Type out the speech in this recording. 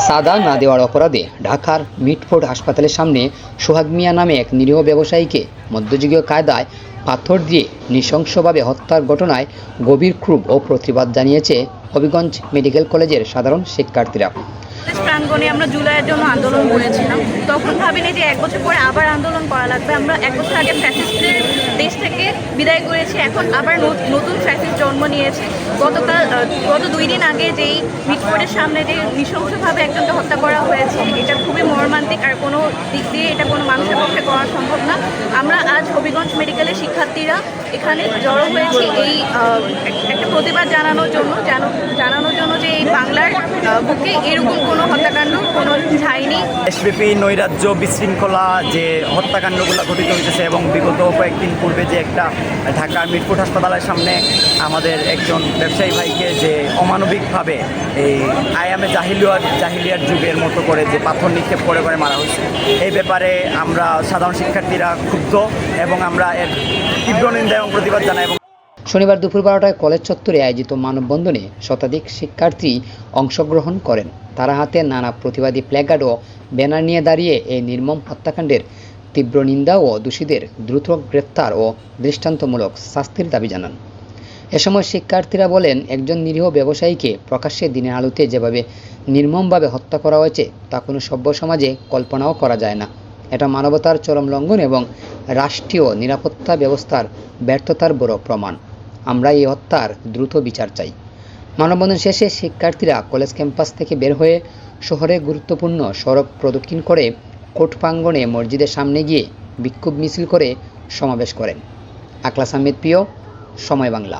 চাঁদা না দেওয়ার অপরাধে ঢাকার মিটফোর্ড হাসপাতালের সামনে সোহাগ মিয়া নামে এক নিরীহ ব্যবসায়ীকে মধ্যযুগীয় কায়দায় পাথর দিয়ে নৃশংসভাবে হত্যার ঘটনায় গভীর ক্ষোভ ও প্রতিবাদ জানিয়েছে হবিগঞ্জ মেডিকেল কলেজের সাধারণ শিক্ষার্থীরা। প্রাঙ্গণে আমরা জুলাইয়ের জন্য আন্দোলন করেছিলাম। তখন ভাবিনি যে 1 বছর পরে আবার আন্দোলন করা লাগবে। আমরা 1 বছর আগে ফ্যাসিস্টের দেশ থেকে বিদায় করেছি, এখন আবার নতুন ফ্যাসিস্ট জন্ম নিয়েছে। গত 2 দিন আগে যেই মিটফোর্ডের সামনে যে নৃশংসভাবে একজনকে হত্যা করা হয়েছে, এটা খুবই মর্মান্তিক। আর কোনো দিক দিয়ে এটা কোনো মানুষের পক্ষে করা সম্ভব না। আমরা আজ হবিগঞ্জ মেডিকেলের শিক্ষার্থীরা এখানে জড়ো হয়েছি এই একটা প্রতিবাদ জানানোর জন্য যে এই বাংলার বুকে এরকম কোনো হত্যাকাণ্ড কোনো ঠাঁই দেশব্যাপী নৈরাজ্য বিশৃঙ্খলা যে হত্যাকাণ্ডগুলো ঘটিত হইতেছে এবং বিগত কয়েকদিন পূর্বে যে একটা ঢাকার মিটফোর্ড হাসপাতালের সামনে আমাদের একজন ব্যবসায়ী ভাইকে যে অমানবিকভাবে এই আয়ামে জাহিলিয়ার যুগের মতো করে যে পাথর নিক্ষেপ করে মারা হয়েছে, এই ব্যাপারে আমরা সাধারণ শিক্ষার্থীরা ক্ষুব্ধ এবং আমরা এর তীব্র নিন্দা এবং প্রতিবাদ জানাই। শনিবার দুপুর 12টায় কলেজ চত্বরে আয়োজিত মানববন্ধনে শতাধিক শিক্ষার্থী অংশগ্রহণ করেন। তারা হাতে নানা প্রতিবাদী প্ল্যাকার্ড ও ব্যানার নিয়ে দাঁড়িয়ে এই নির্মম হত্যাকাণ্ডের তীব্র নিন্দা ও দোষীদের দ্রুত গ্রেপ্তার ও দৃষ্টান্তমূলক শাস্তির দাবি জানান। এ সময় শিক্ষার্থীরা বলেন, একজন নিরীহ ব্যবসায়ীকে প্রকাশ্যে দিনের আলোতে যেভাবে নির্মমভাবে হত্যা করা হয়েছে তা কোনো সভ্য সমাজে কল্পনাও করা যায় না। এটা মানবতার চরম লঙ্ঘন এবং রাষ্ট্রীয় নিরাপত্তা ব্যবস্থার ব্যর্থতার বড় প্রমাণ। আমরা এই হত্যার দ্রুত বিচার চাই। মানববন্ধন শেষে শিক্ষার্থীরা কলেজ ক্যাম্পাস থেকে বের হয়ে শহরে গুরুত্বপূর্ণ সড়ক প্রদক্ষিণ করে কোর্ট প্রাঙ্গণে মসজিদের সামনে গিয়ে বিক্ষোভ মিছিল করে সমাবেশ করেন। আকলাস আহমেদ প্রিয়, সময় বাংলা।